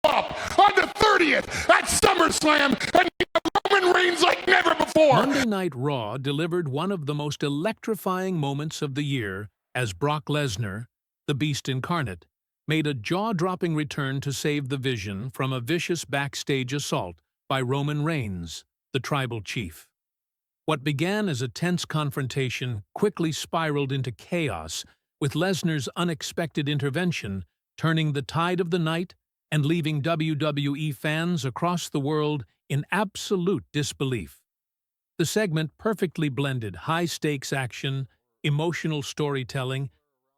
up on the 30th at SummerSlam and Roman Reigns like never before. Monday Night Raw delivered one of the most electrifying moments of the year as Brock Lesnar, the Beast Incarnate, made a jaw-dropping return to save the Vision from a vicious backstage assault by Roman Reigns, the Tribal Chief. What began as a tense confrontation quickly spiraled into chaos, with Lesnar's unexpected intervention turning the tide of the night and leaving WWE fans across the world in absolute disbelief. The segment perfectly blended high-stakes action, emotional storytelling,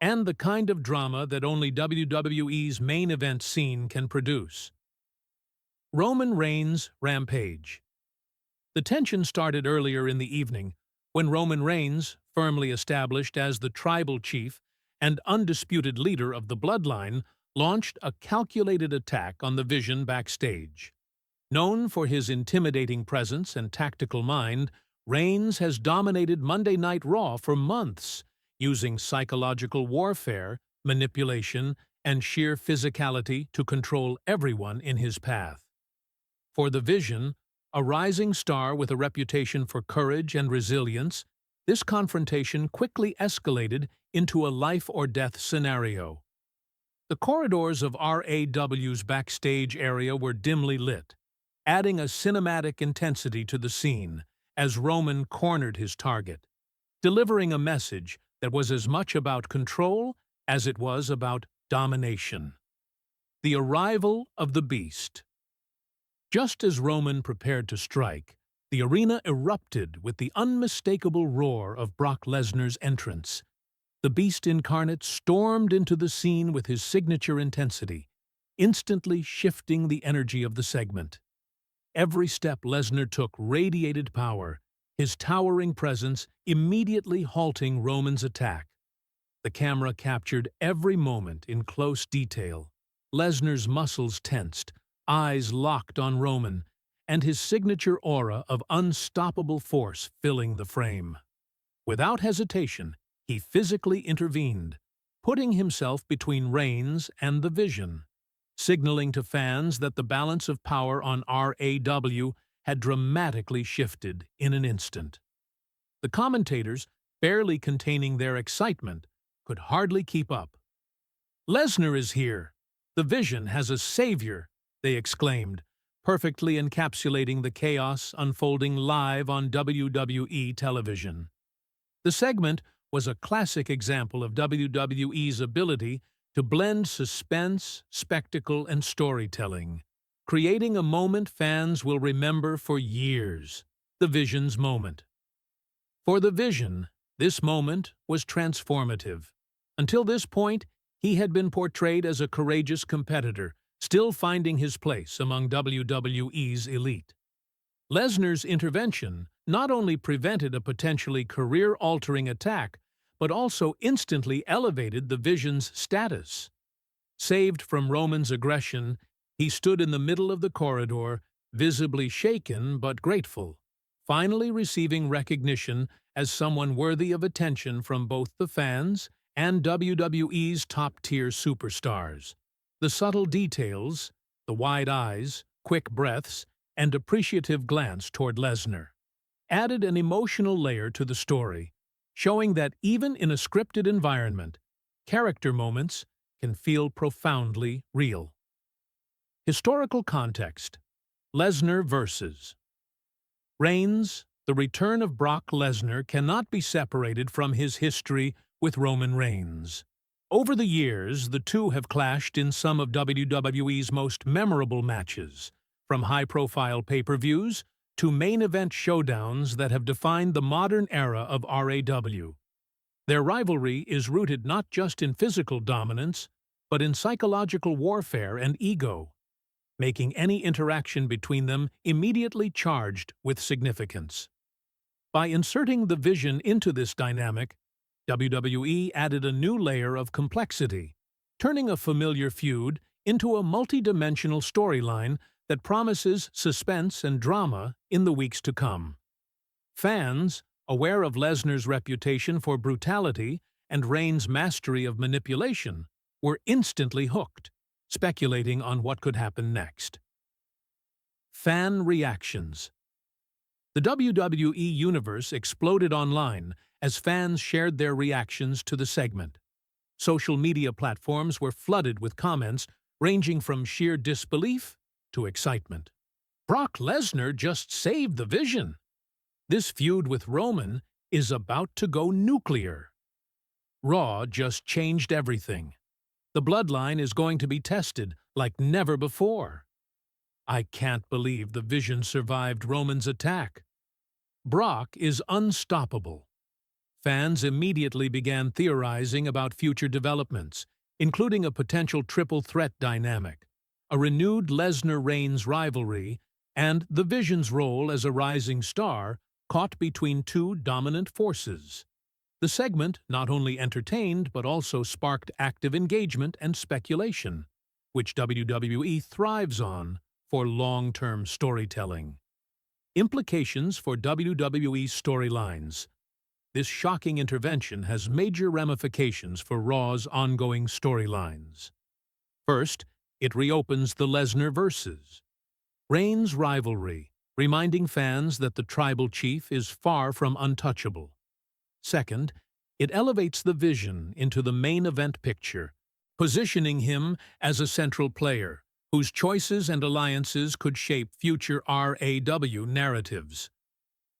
and the kind of drama that only WWE's main event scene can produce. Roman Reigns' Rampage. The tension started earlier in the evening when Roman Reigns, firmly established as the Tribal Chief and undisputed leader of the Bloodline, launched a calculated attack on the Vision backstage. Known for his intimidating presence and tactical mind, Reigns has dominated Monday Night Raw for months, using psychological warfare, manipulation, and sheer physicality to control everyone in his path. For the Vision, a rising star with a reputation for courage and resilience, this confrontation quickly escalated into a life-or-death scenario. The corridors of RAW's backstage area were dimly lit, adding a cinematic intensity to the scene as Roman cornered his target, delivering a message that was as much about control as it was about domination. The arrival of the Beast. Just as Roman prepared to strike, the arena erupted with the unmistakable roar of Brock Lesnar's entrance. The Beast Incarnate stormed into the scene with his signature intensity, instantly shifting the energy of the segment. Every step Lesnar took radiated power, his towering presence immediately halting Roman's attack. The camera captured every moment in close detail. Lesnar's muscles tensed, eyes locked on Roman, and his signature aura of unstoppable force filling the frame. Without hesitation, he physically intervened, putting himself between Reigns and the Vision, signaling to fans that the balance of power on RAW had dramatically shifted in an instant. The commentators, barely containing their excitement, could hardly keep up. "Lesnar is here! The Vision has a savior!" they exclaimed, perfectly encapsulating the chaos unfolding live on WWE television. The segment was a classic example of WWE's ability to blend suspense, spectacle, and storytelling, creating a moment fans will remember for years, the Vision's moment. For the Vision, this moment was transformative. Until this point, he had been portrayed as a courageous competitor, still finding his place among WWE's elite. Lesnar's intervention not only prevented a potentially career-altering attack, but also instantly elevated the Vision's status. Saved from Roman's aggression, he stood in the middle of the corridor, visibly shaken but grateful, finally receiving recognition as someone worthy of attention from both the fans and WWE's top-tier superstars. The subtle details, the wide eyes, quick breaths, and appreciative glance toward Lesnar, added an emotional layer to the story, showing that even in a scripted environment, character moments can feel profoundly real. Historical context. Lesnar vs. Reigns. The return of Brock Lesnar cannot be separated from his history with Roman Reigns. Over the years, the two have clashed in some of WWE's most memorable matches, from high-profile pay-per-views to main-event showdowns that have defined the modern era of RAW. Their rivalry is rooted not just in physical dominance, but in psychological warfare and ego, making any interaction between them immediately charged with significance. By inserting the Vision into this dynamic, WWE added a new layer of complexity, turning a familiar feud into a multi-dimensional storyline that promises suspense and drama in the weeks to come. Fans, aware of Lesnar's reputation for brutality and Reigns' mastery of manipulation, were instantly hooked, speculating on what could happen next. Fan reactions. The WWE Universe exploded online as fans shared their reactions to the segment. Social media platforms were flooded with comments ranging from sheer disbelief to excitement. Brock Lesnar just saved the Vision. This feud with Roman is about to go nuclear. Raw just changed everything. The bloodline is going to be tested like never before. I can't believe the Vision survived Roman's attack. Brock is unstoppable. Fans immediately began theorizing about future developments, including a potential triple threat dynamic, a renewed Lesnar-Reigns rivalry, and the Vision's role as a rising star caught between two dominant forces. The segment not only entertained but also sparked active engagement and speculation, which WWE thrives on for long-term storytelling. Implications for WWE storylines. This shocking intervention has major ramifications for Raw's ongoing storylines. First, it reopens the Lesnar versus Reigns rivalry, reminding fans that the tribal chief is far from untouchable. Second, it elevates the Vision into the main event picture, positioning him as a central player whose choices and alliances could shape future RAW narratives.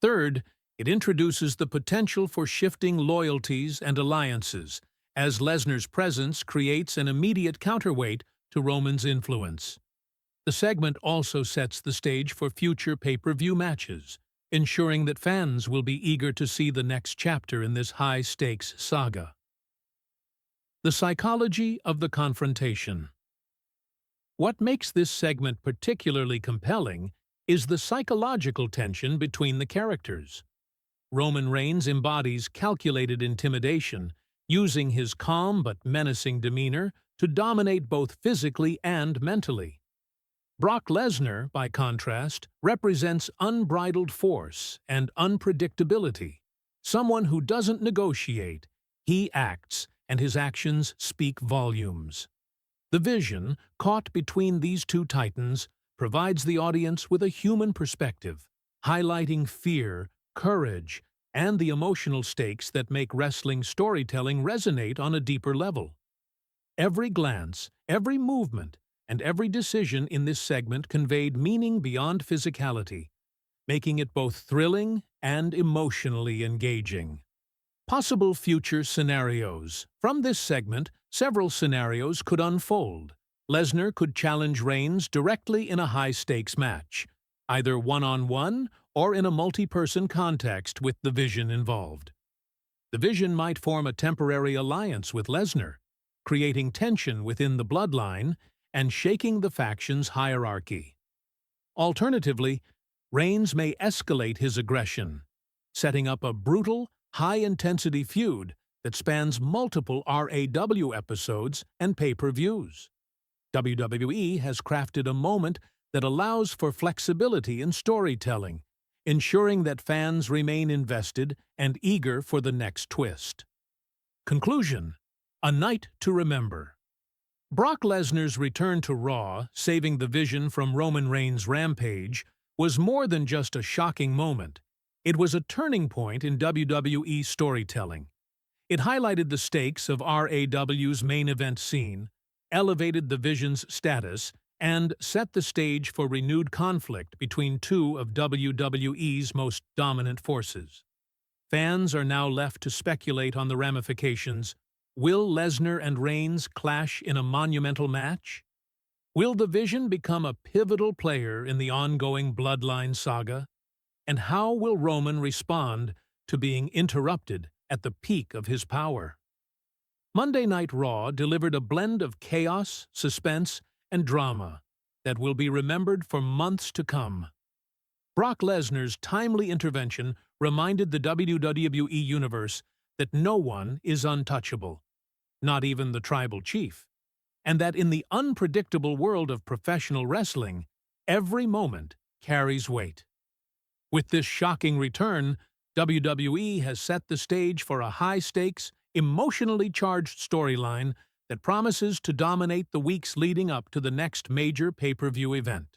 Third, it introduces the potential for shifting loyalties and alliances, as Lesnar's presence creates an immediate counterweight to Roman's influence. The segment also sets the stage for future pay-per-view matches, ensuring that fans will be eager to see the next chapter in this high-stakes saga. The psychology of the confrontation. What makes this segment particularly compelling is the psychological tension between the characters. Roman Reigns embodies calculated intimidation, using his calm but menacing demeanor to dominate both physically and mentally. Brock Lesnar, by contrast, represents unbridled force and unpredictability. Someone who doesn't negotiate, he acts, and his actions speak volumes. The Vision, caught between these two titans, provides the audience with a human perspective, highlighting fear, courage, and the emotional stakes that make wrestling storytelling resonate on a deeper level. Every glance, every movement, and every decision in this segment conveyed meaning beyond physicality, making it both thrilling and emotionally engaging. Possible future scenarios. From this segment, several scenarios could unfold. Lesnar could challenge Reigns directly in a high-stakes match, either one-on-one or in a multi-person context with the Vision involved. The Vision might form a temporary alliance with Lesnar, creating tension within the bloodline and shaking the faction's hierarchy. Alternatively, Reigns may escalate his aggression, setting up a brutal, high-intensity feud that spans multiple RAW episodes and pay-per-views. WWE has crafted a moment that allows for flexibility in storytelling, ensuring that fans remain invested and eager for the next twist. Conclusion: a night to remember. Brock Lesnar's return to Raw, saving the Vision from Roman Reigns' Rampage, was more than just a shocking moment. It was a turning point in WWE storytelling. It highlighted the stakes of RAW's main event scene, elevated the Vision's status, and set the stage for renewed conflict between two of WWE's most dominant forces. Fans are now left to speculate on the ramifications. Will Lesnar and Reigns clash in a monumental match? Will the Vision become a pivotal player in the ongoing Bloodline saga? And how will Roman respond to being interrupted at the peak of his power? Monday Night Raw delivered a blend of chaos, suspense, and drama that will be remembered for months to come. Brock Lesnar's timely intervention reminded the WWE Universe that no one is untouchable, not even the tribal chief, and that in the unpredictable world of professional wrestling, every moment carries weight. With this shocking return, WWE has set the stage for a high-stakes, emotionally charged storyline that promises to dominate the weeks leading up to the next major pay-per-view event.